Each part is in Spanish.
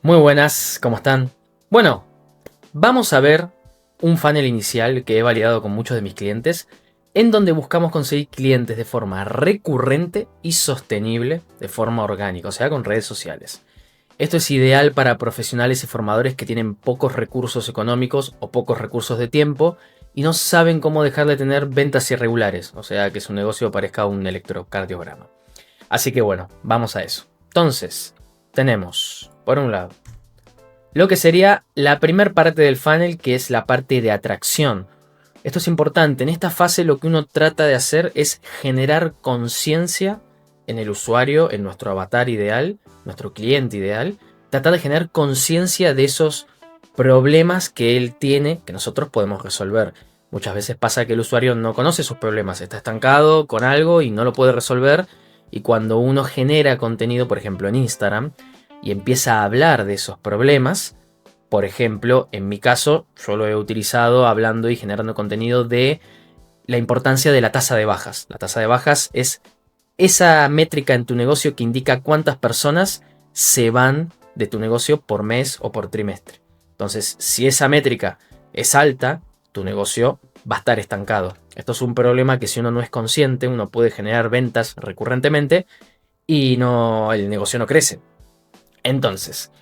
Muy buenas, ¿cómo están? Bueno, vamos a ver un funnel inicial que he validado con muchos de mis clientes, en donde buscamos conseguir clientes de forma recurrente y sostenible, de forma orgánica, o sea, con redes sociales. Esto es ideal para profesionales y formadores que tienen pocos recursos económicos o pocos recursos de tiempo y no saben cómo dejar de tener ventas irregulares, o sea, que su negocio parezca un electrocardiograma. Así que bueno, vamos a eso. Entonces, tenemos, por un lado, lo que sería la primera parte del funnel, que es la parte de atracción. Esto es importante. En esta fase lo que uno trata de hacer es generar conciencia en el usuario, en nuestro avatar ideal, nuestro cliente ideal. Tratar de generar conciencia de esos problemas que él tiene, que nosotros podemos resolver. Muchas veces pasa que el usuario no conoce sus problemas, está estancado con algo y no lo puede resolver. Y cuando uno genera contenido, por ejemplo en Instagram, y empieza a hablar de esos problemas, por ejemplo, en mi caso, yo lo he utilizado hablando y generando contenido de la importancia de la tasa de bajas. La tasa de bajas es esa métrica en tu negocio que indica cuántas personas se van de tu negocio por mes o por trimestre. Entonces, si esa métrica es alta, tu negocio va a estar estancado. Esto es un problema que si uno no es consciente, uno puede generar ventas recurrentemente y el negocio no crece. Entonces,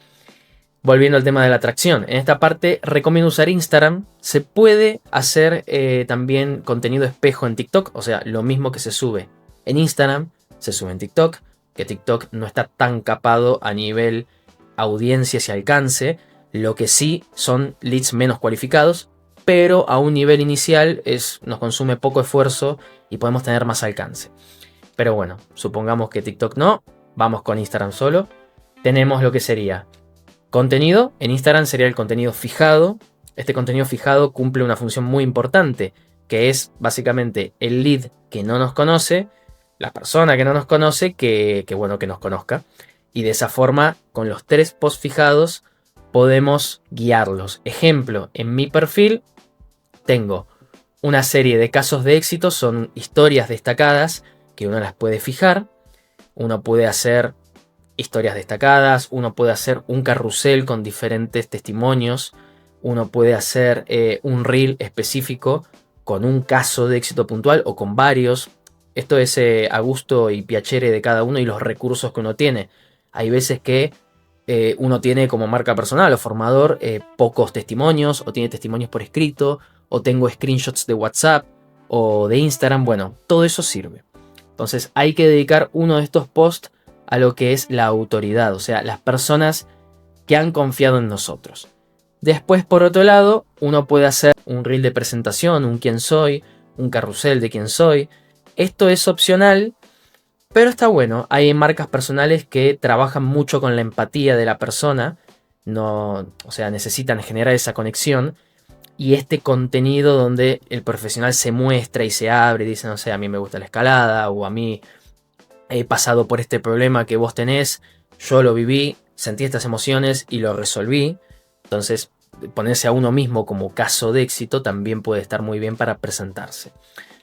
volviendo al tema de la atracción, en esta parte recomiendo usar Instagram. Se puede hacer también contenido espejo en TikTok, o sea, lo mismo que se sube en Instagram, se sube en TikTok, que TikTok no está tan capado a nivel audiencias y alcance, lo que sí son leads menos cualificados, pero a un nivel inicial nos consume poco esfuerzo y podemos tener más alcance. Pero bueno, supongamos que TikTok no, vamos con Instagram solo. Tenemos lo que sería contenido. En Instagram sería el contenido fijado. Este contenido fijado cumple una función muy importante, que es básicamente el lead que no nos conoce, la persona que no nos conoce, que nos conozca. Y de esa forma, con los 3 posts fijados, podemos guiarlos. Ejemplo, en mi perfil tengo una serie de casos de éxito, son historias destacadas que uno las puede fijar. Uno puede hacer historias destacadas, uno puede hacer un carrusel con diferentes testimonios, uno puede hacer un reel específico con un caso de éxito puntual o con varios. Esto es a gusto y piacere de cada uno y los recursos que uno tiene. Hay veces que uno tiene como marca personal o formador pocos testimonios, o tiene testimonios por escrito, o tengo screenshots de WhatsApp o de Instagram. Bueno, todo eso sirve. Entonces hay que dedicar uno de estos posts a lo que es la autoridad, o sea, las personas que han confiado en nosotros. Después, por otro lado, uno puede hacer un reel de presentación, un quién soy, un carrusel de quién soy. Esto es opcional, pero está bueno. Hay marcas personales que trabajan mucho con la empatía de la persona, no, o sea, necesitan generar esa conexión. Y este contenido donde el profesional se muestra y se abre y dice, no sé, a mí me gusta la escalada, o a mí he pasado por este problema que vos tenés, yo lo viví, sentí estas emociones y lo resolví. Entonces, ponerse a uno mismo como caso de éxito también puede estar muy bien para presentarse.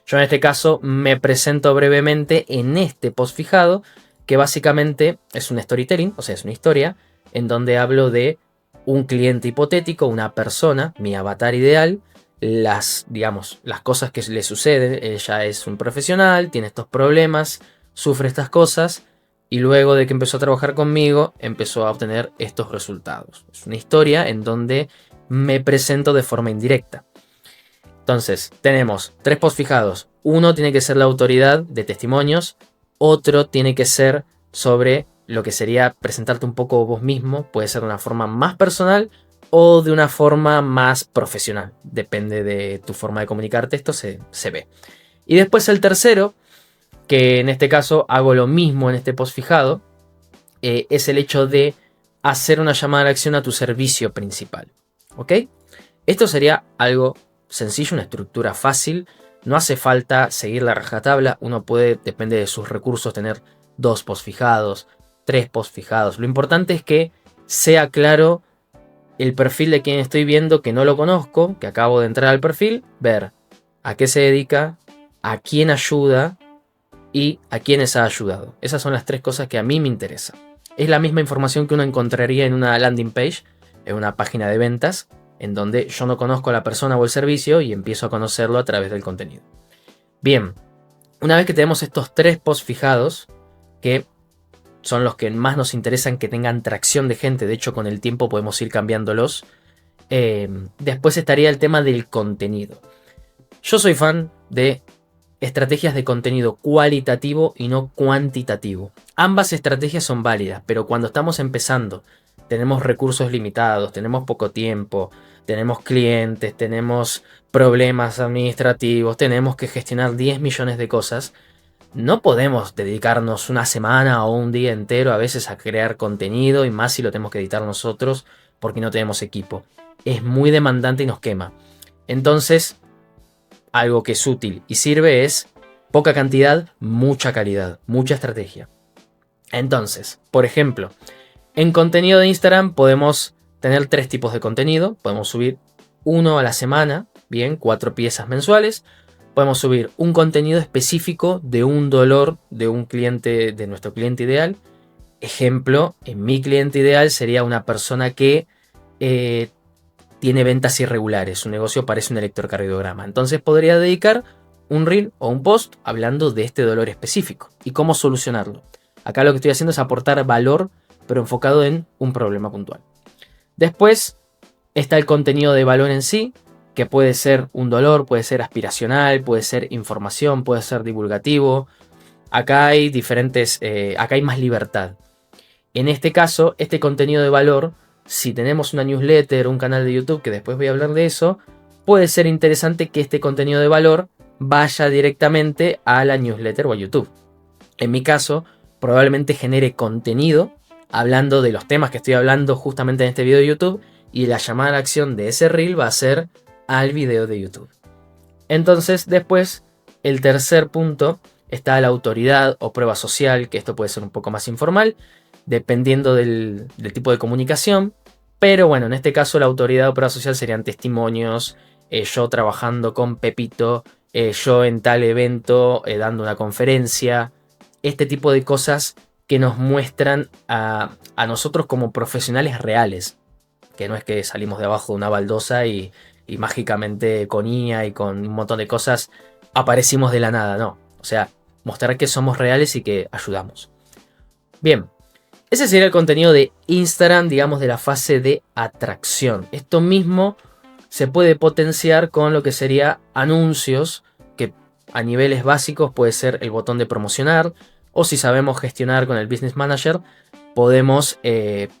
Yo en este caso me presento brevemente en este post fijado, que básicamente es un storytelling, o sea, es una historia, en donde hablo de un cliente hipotético, una persona, mi avatar ideal, digamos, las cosas que le suceden. Ella es un profesional, tiene estos problemas, sufre estas cosas y luego de que empezó a trabajar conmigo empezó a obtener estos resultados. Es una historia en donde me presento de forma indirecta. Entonces tenemos 3 posts fijados. Uno tiene que ser la autoridad de testimonios, otro tiene que ser sobre lo que sería presentarte un poco vos mismo. Puede ser de una forma más personal o de una forma más profesional, depende de tu forma de comunicarte. Esto se ve. Y después el tercero, que en este caso hago lo mismo en este post fijado, es el hecho de hacer una llamada a la acción a tu servicio principal. ¿Ok? Esto sería algo sencillo, una estructura fácil. No hace falta seguir la rajatabla. Uno puede, depende de sus recursos, tener 2 posts fijados, 3 posts fijados. Lo importante es que sea claro el perfil de quien estoy viendo, que no lo conozco, que acabo de entrar al perfil, ver a qué se dedica, a quién ayuda y a quiénes ha ayudado. Esas son las 3 cosas que a mí me interesan. es la misma información que uno encontraría en una landing page, en una página de ventas, en donde yo no conozco a la persona o el servicio y empiezo a conocerlo a través del contenido. Bien, una vez que tenemos estos 3 posts fijados, que son los que más nos interesan que tengan tracción de gente, de hecho con el tiempo podemos ir cambiándolos, después estaría el tema del contenido. Yo soy fan de estrategias de contenido cualitativo y no cuantitativo. Ambas estrategias son válidas, pero cuando estamos empezando, tenemos recursos limitados, tenemos poco tiempo, tenemos clientes, tenemos problemas administrativos, tenemos que gestionar 10 millones de cosas, no podemos dedicarnos una semana o un día entero a veces a crear contenido, y más si lo tenemos que editar nosotros porque no tenemos equipo. Es muy demandante y nos quema. Entonces, algo que es útil y sirve es poca cantidad, mucha calidad, mucha estrategia. Entonces, por ejemplo, en contenido de Instagram podemos tener 3 tipos de contenido. Podemos subir uno a la semana, bien, 4 piezas mensuales. Podemos subir un contenido específico de un dolor de un cliente, de nuestro cliente ideal. Ejemplo, en mi cliente ideal sería una persona que tiene ventas irregulares. Su negocio parece un electrocardiograma. Entonces podría dedicar un reel o un post hablando de este dolor específico y cómo solucionarlo. Acá lo que estoy haciendo es aportar valor, pero enfocado en un problema puntual. Después está el contenido de valor en sí, que puede ser un dolor, puede ser aspiracional, puede ser información, puede ser divulgativo. Acá hay diferentes, acá hay más libertad. En este caso, este contenido de valor, si tenemos una newsletter, un canal de YouTube, que después voy a hablar de eso, puede ser interesante que este contenido de valor vaya directamente a la newsletter o a YouTube. En mi caso, probablemente genere contenido hablando de los temas que estoy hablando justamente en este video de YouTube, y la llamada a la acción de ese reel va a ser al video de YouTube. Entonces, después, el tercer punto está la autoridad o prueba social, que esto puede ser un poco más informal, dependiendo del tipo de comunicación. Pero bueno, en este caso la autoridad o prueba social serían testimonios, yo trabajando con Pepito, yo en tal evento dando una conferencia, este tipo de cosas que nos muestran a nosotros como profesionales reales, que no es que salimos de abajo de una baldosa y mágicamente con IA y con un montón de cosas aparecimos de la nada, no. O sea, mostrar que somos reales y que ayudamos. Bien, ese sería el contenido de Instagram, digamos, de la fase de atracción. Esto mismo se puede potenciar con lo que sería anuncios, que a niveles básicos puede ser el botón de promocionar, o si sabemos gestionar con el Business Manager, podemos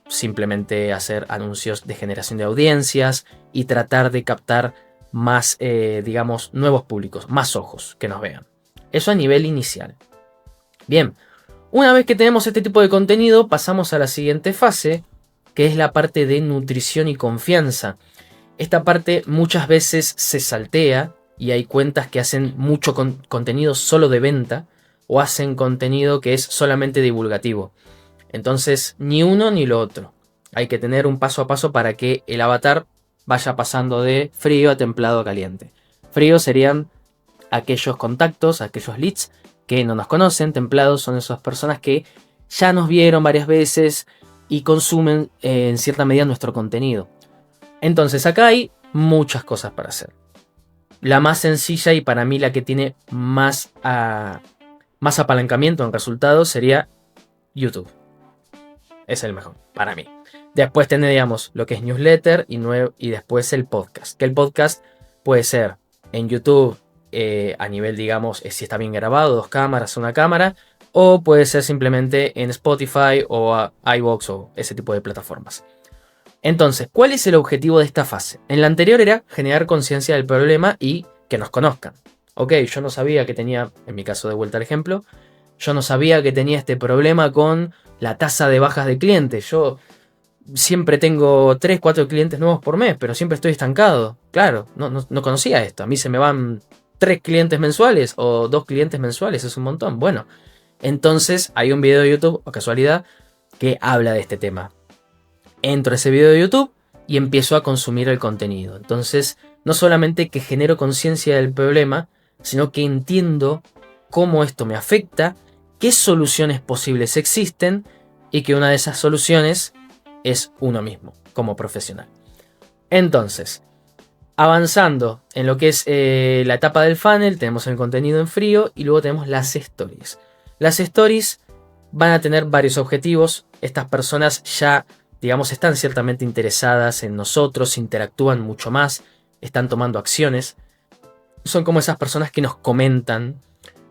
simplemente hacer anuncios de generación de audiencias y tratar de captar más, digamos, nuevos públicos, más ojos que nos vean. Eso a nivel inicial. Bien, una vez que tenemos este tipo de contenido, pasamos a la siguiente fase, que es la parte de nutrición y confianza. Esta parte muchas veces se saltea y hay cuentas que hacen mucho contenido solo de venta o hacen contenido que es solamente divulgativo. Entonces, ni uno ni lo otro. Hay que tener un paso a paso para que el avatar vaya pasando de frío a templado a caliente. Frío serían aquellos contactos, aquellos leads que no nos conocen. Templados son esas personas que ya nos vieron varias veces y consumen en cierta medida nuestro contenido. Entonces, acá hay muchas cosas para hacer. La más sencilla y para mí la que tiene más apalancamiento en resultados sería YouTube. Es el mejor, para mí. Después tendríamos lo que es newsletter y después el podcast. Que el podcast puede ser en YouTube a nivel, digamos, si está bien grabado, 2 cámaras, una cámara. O puede ser simplemente en Spotify o iVoox o ese tipo de plataformas. Entonces, ¿cuál es el objetivo de esta fase? En la anterior era generar conciencia del problema y que nos conozcan. Ok, yo no sabía que tenía, en mi caso de vuelta al ejemplo, yo no sabía que tenía este problema con la tasa de bajas de clientes. Yo siempre tengo 3, 4 clientes nuevos por mes, pero siempre estoy estancado. Claro, no conocía esto. A mí se me van 3 clientes mensuales o 2 clientes mensuales, es un montón. Bueno, entonces hay un video de YouTube, o casualidad, que habla de este tema. Entro a ese video de YouTube y empiezo a consumir el contenido. Entonces, no solamente que genero conciencia del problema, sino que entiendo cómo esto me afecta, qué soluciones posibles existen y que una de esas soluciones es uno mismo como profesional. Entonces, avanzando en lo que es la etapa del funnel, tenemos el contenido en frío y luego tenemos las stories. Las stories van a tener varios objetivos. Estas personas ya, digamos, están ciertamente interesadas en nosotros, interactúan mucho más, están tomando acciones. Son como esas personas que nos comentan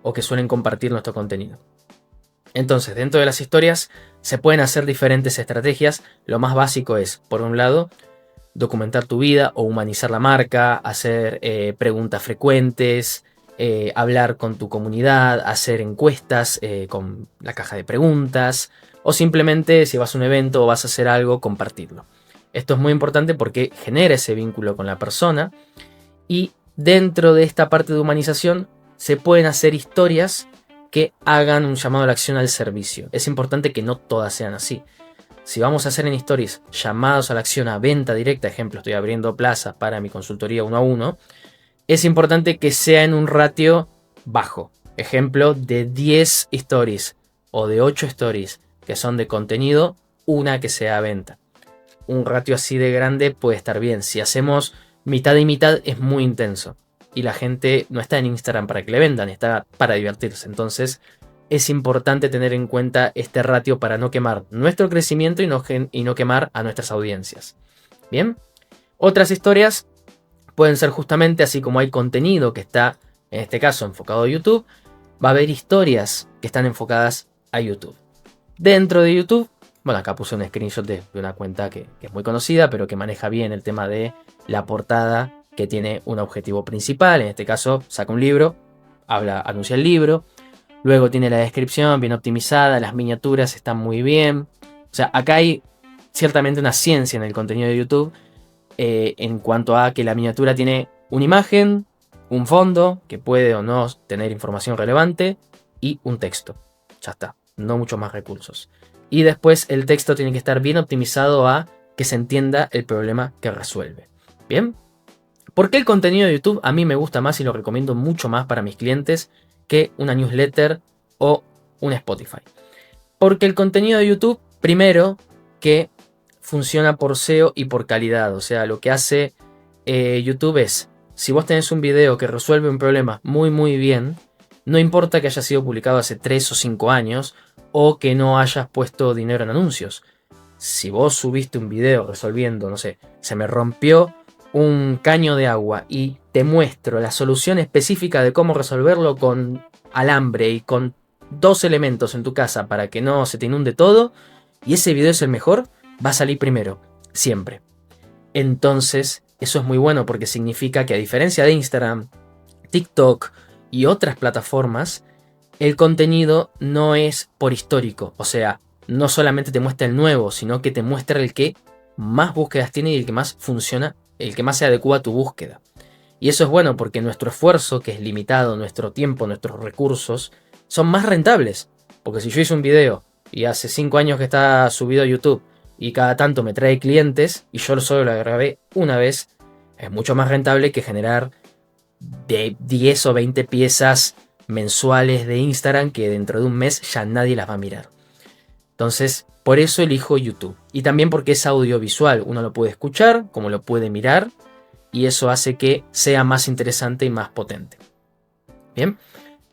o que suelen compartir nuestro contenido. Entonces, dentro de las historias se pueden hacer diferentes estrategias. Lo más básico es, por un lado, documentar tu vida o humanizar la marca, hacer preguntas frecuentes, hablar con tu comunidad, hacer encuestas con la caja de preguntas, o simplemente si vas a un evento o vas a hacer algo, compartirlo. Esto es muy importante porque genera ese vínculo con la persona, y dentro de esta parte de humanización se pueden hacer historias que hagan un llamado a la acción al servicio. Es importante que no todas sean así. Si vamos a hacer en stories llamados a la acción a venta directa, ejemplo, estoy abriendo plazas para mi consultoría 1 a 1, es importante que sea en un ratio bajo. Ejemplo, de 10 stories o de 8 stories que son de contenido, una que sea a venta. Un ratio así de grande puede estar bien. Si hacemos mitad y mitad es muy intenso. Y la gente no está en Instagram para que le vendan, está para divertirse. Entonces es importante tener en cuenta este ratio para no quemar nuestro crecimiento y no quemar a nuestras audiencias. Bien, otras historias pueden ser justamente así como hay contenido que está, en este caso, enfocado a YouTube, va a haber historias que están enfocadas a YouTube. Dentro de YouTube, bueno, acá puse un screenshot de una cuenta que es muy conocida, pero que maneja bien el tema de la portada, que tiene un objetivo principal. En este caso, saca un libro, anuncia el libro. Luego tiene la descripción bien optimizada, las miniaturas están muy bien. O sea, acá hay ciertamente una ciencia en el contenido de YouTube en cuanto a que la miniatura tiene una imagen, un fondo, que puede o no tener información relevante, y un texto. Ya está, no muchos más recursos. Y después el texto tiene que estar bien optimizado a que se entienda el problema que resuelve. Bien. ¿Por qué el contenido de YouTube a mí me gusta más y lo recomiendo mucho más para mis clientes que una newsletter o un Spotify? Porque el contenido de YouTube, primero, que funciona por SEO y por calidad. O sea, lo que hace YouTube es, si vos tenés un video que resuelve un problema muy muy bien, no importa que haya sido publicado hace 3 o 5 años o que no hayas puesto dinero en anuncios. Si vos subiste un video resolviendo, no sé, se me rompió un caño de agua y te muestro la solución específica de cómo resolverlo con alambre y con 2 elementos en tu casa para que no se te inunde todo, y ese video es el mejor, va a salir primero, siempre. Entonces, eso es muy bueno porque significa que, a diferencia de Instagram, TikTok y otras plataformas, el contenido no es por histórico. O sea, no solamente te muestra el nuevo, sino que te muestra el que más búsquedas tiene y el que más funciona, el que más se adecua a tu búsqueda. Y eso es bueno porque nuestro esfuerzo, que es limitado, nuestro tiempo, nuestros recursos, son más rentables. Porque si yo hice un video y hace 5 años que está subido a YouTube y cada tanto me trae clientes y yo solo lo grabé una vez, es mucho más rentable que generar de 10 o 20 piezas mensuales de Instagram que dentro de un mes ya nadie las va a mirar. Entonces, por eso elijo YouTube. Y también porque es audiovisual. Uno lo puede escuchar, como lo puede mirar, y eso hace que sea más interesante y más potente. Bien,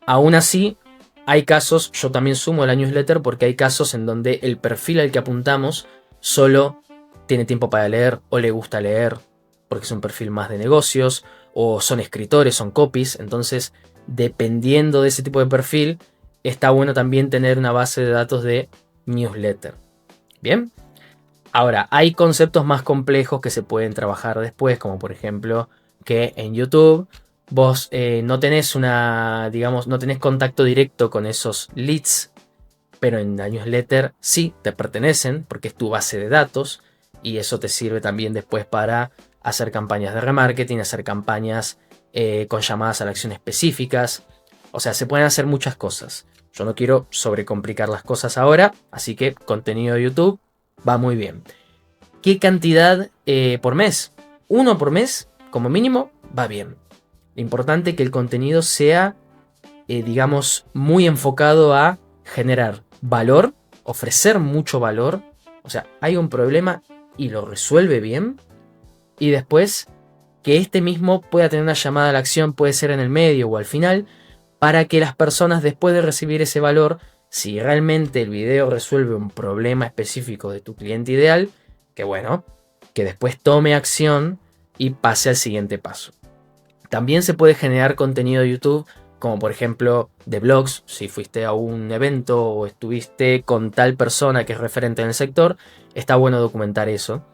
aún así, hay casos, yo también sumo la newsletter porque hay casos en donde el perfil al que apuntamos solo tiene tiempo para leer o le gusta leer, porque es un perfil más de negocios, o son escritores, son copies. Entonces, dependiendo de ese tipo de perfil, está bueno también tener una base de datos de newsletter. Bien, ahora hay conceptos más complejos que se pueden trabajar después, como por ejemplo que en YouTube vos no tenés no tenés contacto directo con esos leads, pero en la newsletter sí te pertenecen porque es tu base de datos, y eso te sirve también después para hacer campañas de remarketing, hacer campañas con llamadas a la acción específicas. O sea, se pueden hacer muchas cosas. Yo no quiero sobrecomplicar las cosas ahora, así que contenido de YouTube va muy bien. ¿Qué cantidad por mes? 1 por mes, como mínimo, va bien. Lo importante es que el contenido sea, digamos, muy enfocado a generar valor ofrecer mucho valor, o sea, hay un problema y lo resuelve bien, y después que este mismo pueda tener una llamada a la acción, puede ser en el medio o al final, para que las personas después de recibir ese valor, si realmente el video resuelve un problema específico de tu cliente ideal, que bueno, que después tome acción y pase al siguiente paso. También se puede generar contenido de YouTube, como por ejemplo de blogs, si fuiste a un evento o estuviste con tal persona que es referente en el sector, está bueno documentar eso.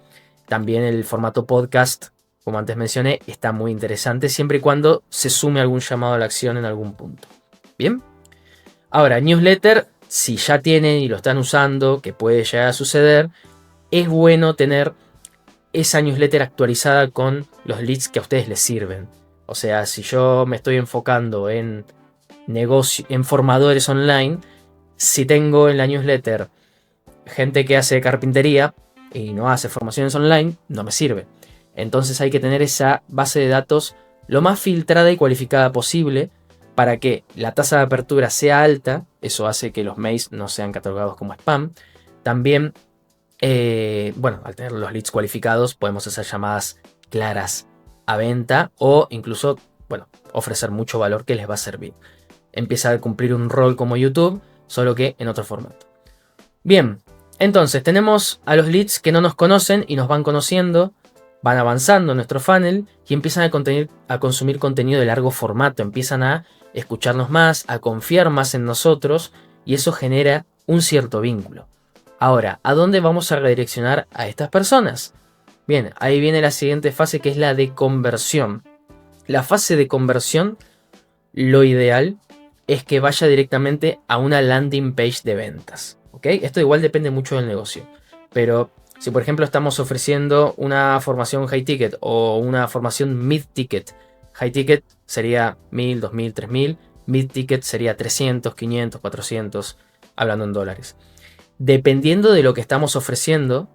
También el formato podcast, como antes mencioné, está muy interesante siempre y cuando se sume algún llamado a la acción en algún punto. Bien. Ahora, newsletter, si ya tienen y lo están usando, que puede llegar a suceder, es bueno tener esa newsletter actualizada con los leads que a ustedes les sirven. O sea, si yo me estoy enfocando en negocio, en formadores online, si tengo en la newsletter gente que hace carpintería y no hace formaciones online, no me sirve. Entonces hay que tener esa base de datos lo más filtrada y cualificada posible para que la tasa de apertura sea alta. Eso hace que los mails no sean catalogados como spam. También, bueno, al tener los leads cualificados podemos hacer llamadas claras a venta o incluso, bueno, ofrecer mucho valor que les va a servir. Empieza a cumplir un rol como YouTube, solo que en otro formato. Bien, entonces tenemos a los leads que no nos conocen y nos van conociendo, van avanzando en nuestro funnel y empiezan a consumir contenido de largo formato, empiezan a escucharnos más, a confiar más en nosotros y eso genera un cierto vínculo. Ahora, ¿a dónde vamos a redireccionar a estas personas? Bien, ahí viene la siguiente fase que es la de conversión. La fase de conversión, lo ideal es que vaya directamente a una landing page de ventas. ¿Ok? Esto igual depende mucho del negocio. Pero si por ejemplo estamos ofreciendo una formación high ticket o una formación mid ticket. High ticket sería 1000, 2000, 3000. Mid ticket sería 300, 500, 400, hablando en dólares. Dependiendo de lo que estamos ofreciendo,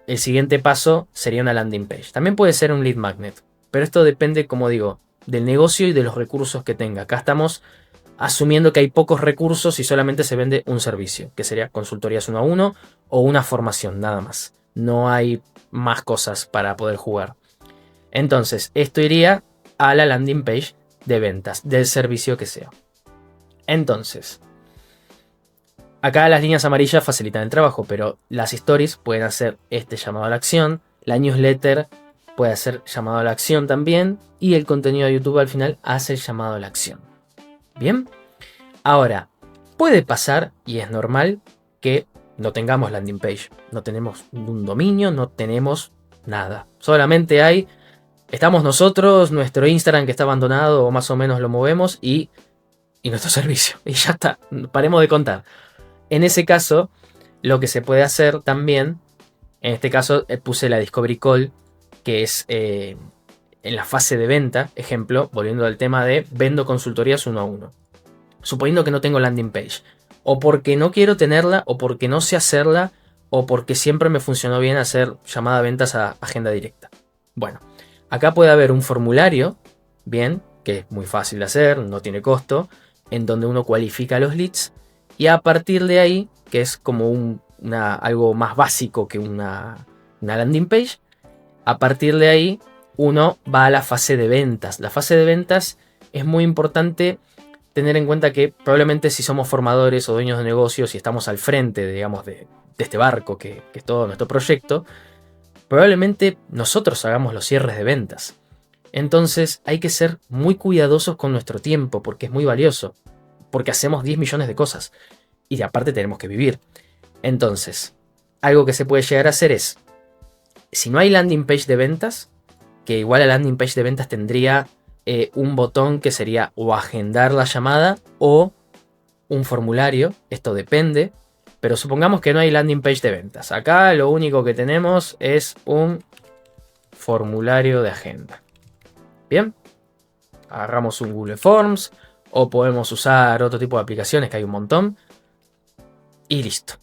el siguiente paso sería una landing page. También puede ser un lead magnet. Pero esto depende, como digo, del negocio y de los recursos que tenga. Acá estamos asumiendo que hay pocos recursos y solamente se vende un servicio, que sería consultorías 1 a 1 o una formación, nada más. No hay más cosas para poder jugar. Entonces, esto iría a la landing page de ventas, del servicio que sea. Entonces, acá las líneas amarillas facilitan el trabajo, pero las stories pueden hacer este llamado a la acción, la newsletter puede hacer llamado a la acción también, y el contenido de YouTube al final hace el llamado a la acción. Bien, ahora, puede pasar, y es normal, que no tengamos landing page, no tenemos un dominio, no tenemos nada. Solamente estamos nosotros, nuestro Instagram que está abandonado o más o menos lo movemos y nuestro servicio. Y ya está, paremos de contar. En ese caso, lo que se puede hacer también, en este caso puse la Discovery Call, que es en la fase de venta, ejemplo, volviendo al tema de vendo consultorías 1 a 1. Suponiendo que no tengo landing page, o porque no quiero tenerla, o porque no sé hacerla, o porque siempre me funcionó bien hacer llamada a ventas a agenda directa. Bueno, acá puede haber un formulario, bien, que es muy fácil de hacer, no tiene costo, en donde uno cualifica los leads, y a partir de ahí, que es como algo más básico que una landing page, a partir de ahí uno va a la fase de ventas. La fase de ventas es muy importante tener en cuenta que probablemente si somos formadores o dueños de negocios y estamos al frente, digamos, de este barco que es todo nuestro proyecto, probablemente nosotros hagamos los cierres de ventas. Entonces hay que ser muy cuidadosos con nuestro tiempo porque es muy valioso, porque hacemos 10 millones de cosas y aparte tenemos que vivir. Entonces, algo que se puede llegar a hacer es, si no hay landing page de ventas, que igual la landing page de ventas tendría un botón que sería o agendar la llamada o un formulario, esto depende, pero supongamos que no hay landing page de ventas. Acá lo único que tenemos es un formulario de agenda. Bien, agarramos un Google Forms o podemos usar otro tipo de aplicaciones que hay un montón y listo.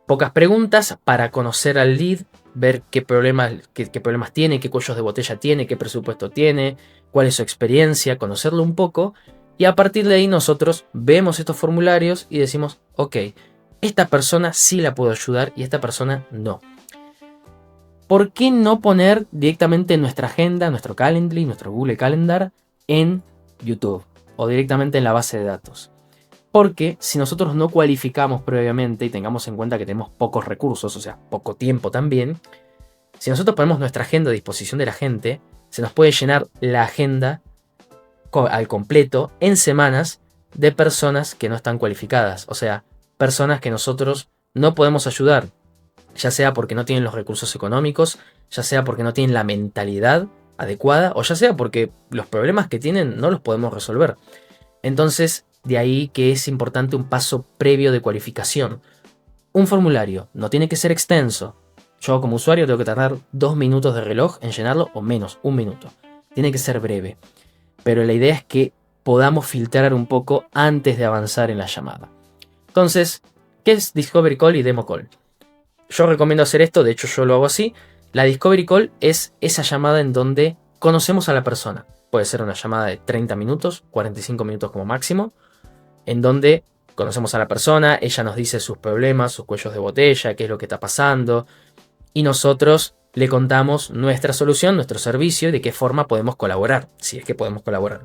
Pocas preguntas para conocer al lead, ver qué problemas tiene, qué cuellos de botella tiene, qué presupuesto tiene, cuál es su experiencia, conocerlo un poco. Y a partir de ahí nosotros vemos estos formularios y decimos, ok, esta persona sí la puedo ayudar y esta persona no. ¿Por qué no poner directamente nuestra agenda, nuestro Calendly, nuestro Google Calendar en YouTube o directamente en la base de datos? Porque si nosotros no cualificamos previamente y tengamos en cuenta que tenemos pocos recursos, o sea, poco tiempo también, si nosotros ponemos nuestra agenda a disposición de la gente, se nos puede llenar la agenda al completo en semanas de personas que no están cualificadas, o sea, personas que nosotros no podemos ayudar, ya sea porque no tienen los recursos económicos, ya sea porque no tienen la mentalidad adecuada, o ya sea porque los problemas que tienen no los podemos resolver. Entonces, de ahí que es importante un paso previo de cualificación. Un formulario no tiene que ser extenso. Yo como usuario tengo que tardar 2 minutos de reloj en llenarlo o menos, 1 minuto. Tiene que ser breve. Pero la idea es que podamos filtrar un poco antes de avanzar en la llamada. Entonces, ¿qué es Discovery Call y Demo Call? Yo recomiendo hacer esto, de hecho yo lo hago así. La Discovery Call es esa llamada en donde conocemos a la persona. Puede ser una llamada de 30 minutos, 45 minutos como máximo, en donde conocemos a la persona, ella nos dice sus problemas, sus cuellos de botella, qué es lo que está pasando, y nosotros le contamos nuestra solución, nuestro servicio y de qué forma podemos colaborar, si es que podemos colaborar.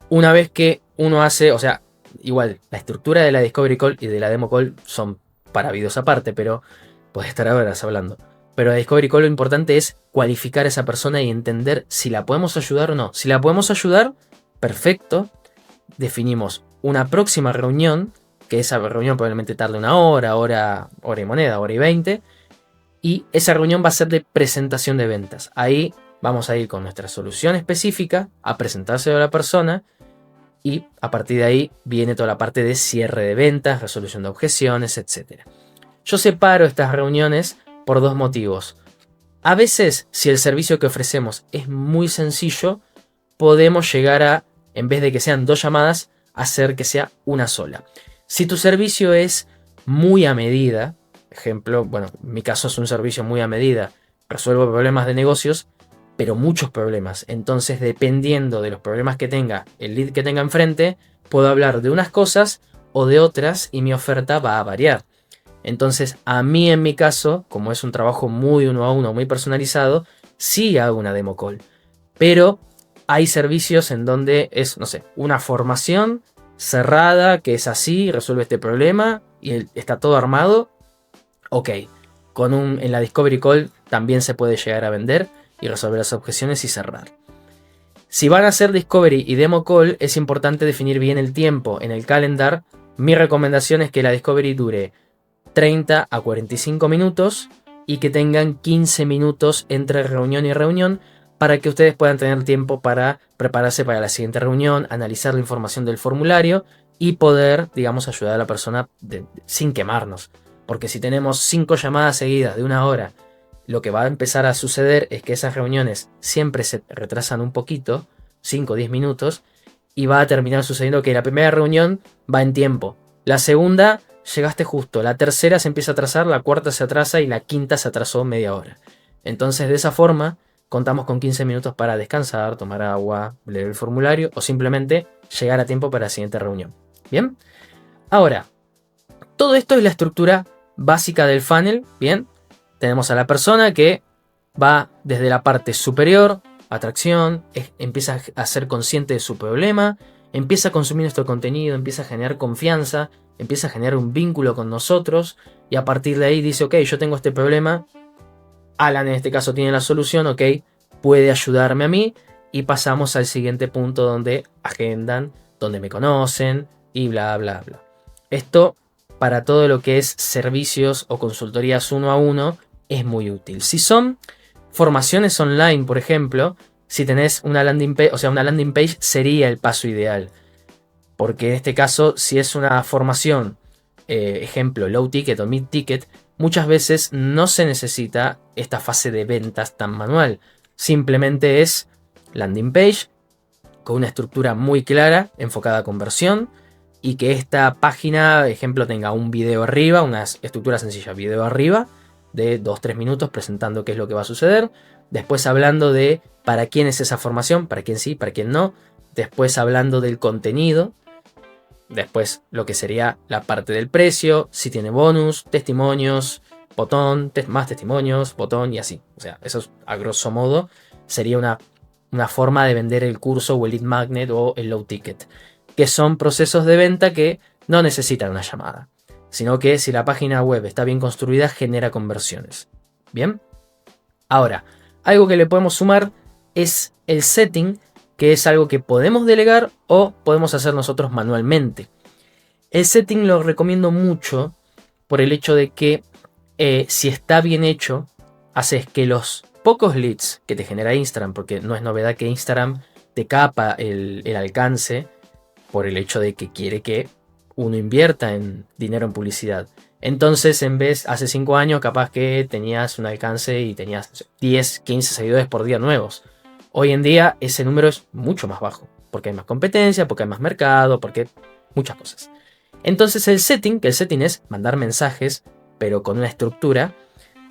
Una vez que uno hace, o sea, igual, la estructura de la Discovery Call y de la Demo Call son para videos aparte, pero puedes estar horas hablando. Pero la Discovery Call lo importante es cualificar a esa persona y entender si la podemos ayudar o no. Si la podemos ayudar, perfecto. Definimos una próxima reunión, que esa reunión probablemente tarde una hora, hora y moneda, hora y 20. Y esa reunión va a ser de presentación de ventas. Ahí vamos a ir con nuestra solución específica a presentárselo a la persona. Y a partir de ahí viene toda la parte de cierre de ventas, resolución de objeciones, etc. Yo separo estas reuniones por 2 motivos. A veces, si el servicio que ofrecemos es muy sencillo, podemos llegar a, en vez de que sean 2 llamadas, hacer que sea una sola. Si tu servicio es muy a medida, ejemplo, bueno, en mi caso es un servicio muy a medida, resuelvo problemas de negocios, pero muchos problemas. Entonces, dependiendo de los problemas que tenga, el lead que tenga enfrente, puedo hablar de unas cosas o de otras y mi oferta va a variar. Entonces, a mí en mi caso, como es un trabajo muy uno a uno, muy personalizado, sí hago una demo call. Pero hay servicios en donde es, no sé, una formación cerrada, que es así, resuelve este problema y está todo armado. Ok, en la Discovery Call también se puede llegar a vender y resolver las objeciones y cerrar. Si van a hacer Discovery y Demo Call, es importante definir bien el tiempo. En el calendar, mi recomendación es que la Discovery dure 30 a 45 minutos y que tengan 15 minutos entre reunión y reunión para que ustedes puedan tener tiempo para prepararse para la siguiente reunión, analizar la información del formulario y poder, digamos, ayudar a la persona sin quemarnos. Porque si tenemos 5 llamadas seguidas de 1 hora, lo que va a empezar a suceder es que esas reuniones siempre se retrasan un poquito, 5 o 10 minutos, y va a terminar sucediendo que la primera reunión va en tiempo. La segunda, llegaste justo. La tercera se empieza a atrasar, la cuarta se atrasa y la quinta se atrasó media hora. Entonces, de esa forma, contamos con 15 minutos para descansar, tomar agua, leer el formulario o simplemente llegar a tiempo para la siguiente reunión. ¿Bien? Ahora, todo esto es la estructura básica del funnel. ¿Bien? Tenemos a la persona que va desde la parte superior, atracción, empieza a ser consciente de su problema, empieza a consumir nuestro contenido, empieza a generar confianza, empieza a generar un vínculo con nosotros y a partir de ahí dice, ok, yo tengo este problema, Alan en este caso tiene la solución, ok, puede ayudarme a mí y pasamos al siguiente punto donde agendan, donde me conocen y bla, bla, bla. Esto para todo lo que es servicios o consultorías 1 a 1 es muy útil. Si son formaciones online, por ejemplo, si tenés una landing page, o sea, una landing page sería el paso ideal. Porque en este caso, si es una formación, ejemplo, low ticket o mid ticket, muchas veces no se necesita esta fase de ventas tan manual. Simplemente es landing page con una estructura muy clara, enfocada a conversión, y que esta página, ejemplo, tenga un video arriba, una estructura sencilla, video arriba, de 2-3 minutos presentando qué es lo que va a suceder. Después hablando de para quién es esa formación, para quién sí, para quién no. Después hablando del contenido. Después lo que sería la parte del precio, si tiene bonus, testimonios, botón, más testimonios, botón y así. O sea, eso es, a grosso modo sería una forma de vender el curso o el lead magnet o el low ticket, que son procesos de venta que no necesitan una llamada, sino que si la página web está bien construida genera conversiones. Bien, ahora, algo que le podemos sumar es el setting, que es algo que podemos delegar o podemos hacer nosotros manualmente. El setting lo recomiendo mucho por el hecho de que si está bien hecho, haces que los pocos leads que te genera Instagram, porque no es novedad que Instagram te capa el alcance por el hecho de que quiere que uno invierta en dinero en publicidad. Entonces, en vez, hace 5 años, capaz que tenías un alcance y tenías 10, 15 seguidores por día nuevos. Hoy en día ese número es mucho más bajo, porque hay más competencia, porque hay más mercado, porque muchas cosas. Entonces el setting, que el setting es mandar mensajes, pero con una estructura,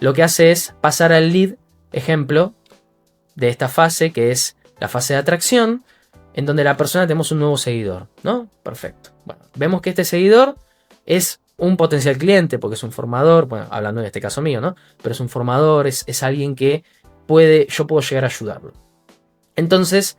lo que hace es pasar al lead, ejemplo, de esta fase, que es la fase de atracción, en donde la persona tenemos un nuevo seguidor, ¿no? Perfecto. Bueno, vemos que este seguidor es un potencial cliente, porque es un formador, bueno, hablando en este caso mío, ¿no? Pero es un formador, es alguien que yo puedo llegar a ayudarlo. Entonces,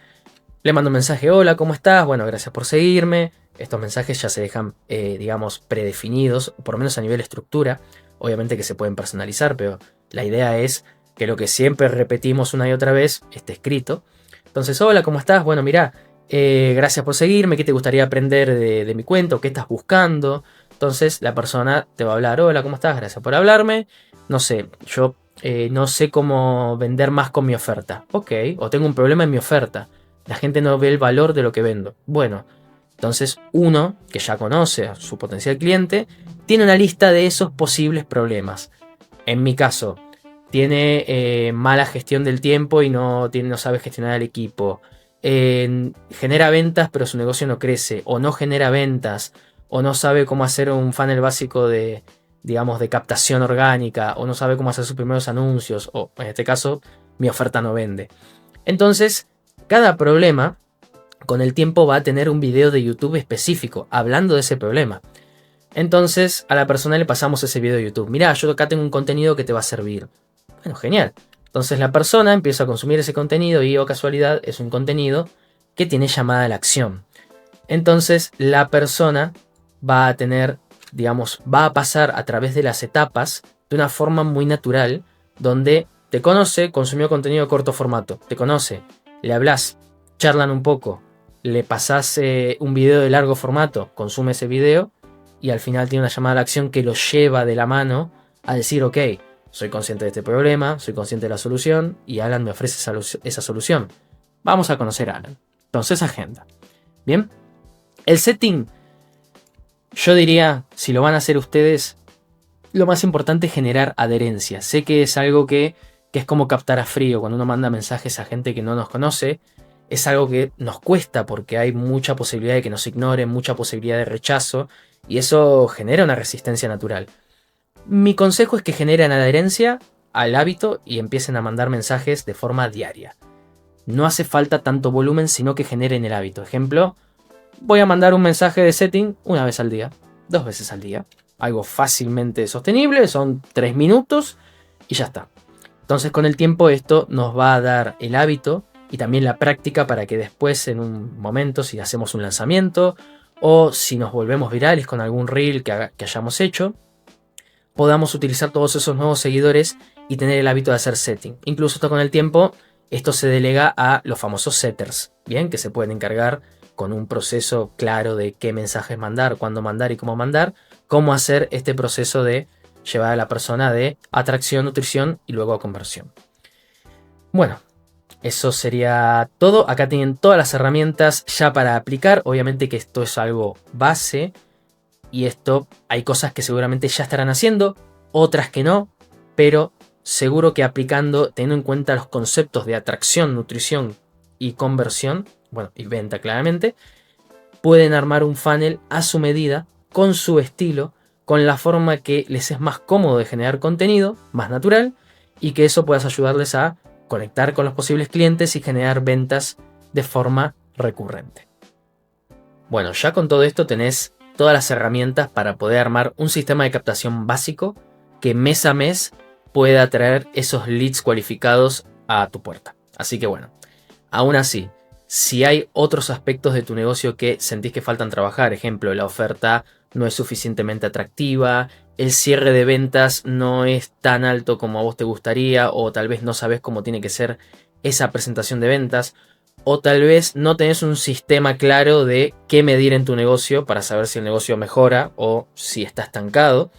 le mando un mensaje, hola, ¿cómo estás? Bueno, gracias por seguirme. Estos mensajes ya se dejan, digamos, predefinidos, por lo menos a nivel estructura. Obviamente que se pueden personalizar, pero la idea es que lo que siempre repetimos una y otra vez esté escrito. Entonces, hola, ¿cómo estás? Bueno, mira, gracias por seguirme, ¿qué te gustaría aprender de mi cuento? ¿Qué estás buscando? Entonces, la persona te va a hablar, hola, ¿cómo estás? Gracias por hablarme. No sé, yo no sé cómo vender más con mi oferta. Ok, o tengo un problema en mi oferta. La gente no ve el valor de lo que vendo. Bueno, entonces uno, que ya conoce a su potencial cliente, tiene una lista de esos posibles problemas. En mi caso, tiene mala gestión del tiempo y no sabe gestionar el equipo. Genera ventas pero su negocio no crece. O no genera ventas. O no sabe cómo hacer un funnel básico de, digamos, de captación orgánica. O no sabe cómo hacer sus primeros anuncios. O en este caso, mi oferta no vende. Entonces, cada problema con el tiempo va a tener un video de YouTube específico hablando de ese problema. Entonces a la persona le pasamos ese video de YouTube. Mirá, yo acá tengo un contenido que te va a servir. Bueno, genial. Entonces la persona empieza a consumir ese contenido y, oh casualidad, es un contenido que tiene llamada a la acción. Entonces la persona va a tener, digamos, va a pasar a través de las etapas de una forma muy natural, donde te conoce, consumió contenido de corto formato, te conoce, le hablas, charlan un poco, le pasás un video de largo formato, consume ese video y al final tiene una llamada a la acción que lo lleva de la mano a decir, ok, soy consciente de este problema, soy consciente de la solución y Alan me ofrece esa solución. Vamos a conocer a Alan. Entonces, agenda. Bien, el setting, yo diría, si lo van a hacer ustedes, lo más importante es generar adherencia. Sé que es algo que es como captar a frío cuando uno manda mensajes a gente que no nos conoce. Es algo que nos cuesta porque hay mucha posibilidad de que nos ignoren, mucha posibilidad de rechazo y eso genera una resistencia natural. Mi consejo es que generen adherencia al hábito y empiecen a mandar mensajes de forma diaria. No hace falta tanto volumen, sino que generen el hábito. Ejemplo, voy a mandar un mensaje de setting una vez al día, 2 veces al día. Algo fácilmente sostenible, son 3 minutos y ya está. Entonces con el tiempo esto nos va a dar el hábito y también la práctica para que después en un momento, si hacemos un lanzamiento o si nos volvemos virales con algún reel que hayamos hecho, podamos utilizar todos esos nuevos seguidores y tener el hábito de hacer setting. Incluso esto con el tiempo, esto se delega a los famosos setters, ¿bien? Que se pueden encargar con un proceso claro de qué mensajes mandar, cuándo mandar y cómo hacer este proceso de llevar a la persona de atracción, nutrición y luego a conversión. Bueno, eso sería todo. Acá tienen todas las herramientas ya para aplicar. Obviamente que esto es algo base y esto hay cosas que seguramente ya estarán haciendo, otras que no, pero seguro que aplicando, teniendo en cuenta los conceptos de atracción, nutrición y conversión, bueno, y venta claramente, pueden armar un funnel a su medida, con su estilo, con la forma que les es más cómodo de generar contenido, más natural, y que eso pueda ayudarles a conectar con los posibles clientes y generar ventas de forma recurrente. Bueno, ya con todo esto tenés todas las herramientas para poder armar un sistema de captación básico que mes a mes pueda traer esos leads cualificados a tu puerta. Así que bueno, aún así, si hay otros aspectos de tu negocio que sentís que faltan trabajar, ejemplo, la oferta no es suficientemente atractiva, el cierre de ventas no es tan alto como a vos te gustaría, o tal vez no sabes cómo tiene que ser esa presentación de ventas, o tal vez no tenés un sistema claro de qué medir en tu negocio para saber si el negocio mejora o si está estancado.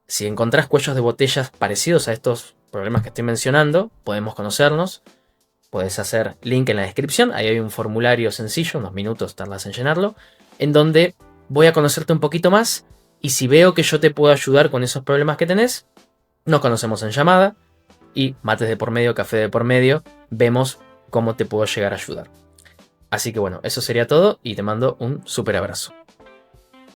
Si encontrás cuellos de botellas parecidos a estos problemas que estoy mencionando, podemos conocernos. Puedes hacer link en la descripción, ahí hay un formulario sencillo, unos minutos tardas en llenarlo, en donde voy a conocerte un poquito más y si veo que yo te puedo ayudar con esos problemas que tenés, nos conocemos en llamada y mates de por medio, café de por medio, vemos cómo te puedo llegar a ayudar. Así que bueno, eso sería todo y te mando un súper abrazo.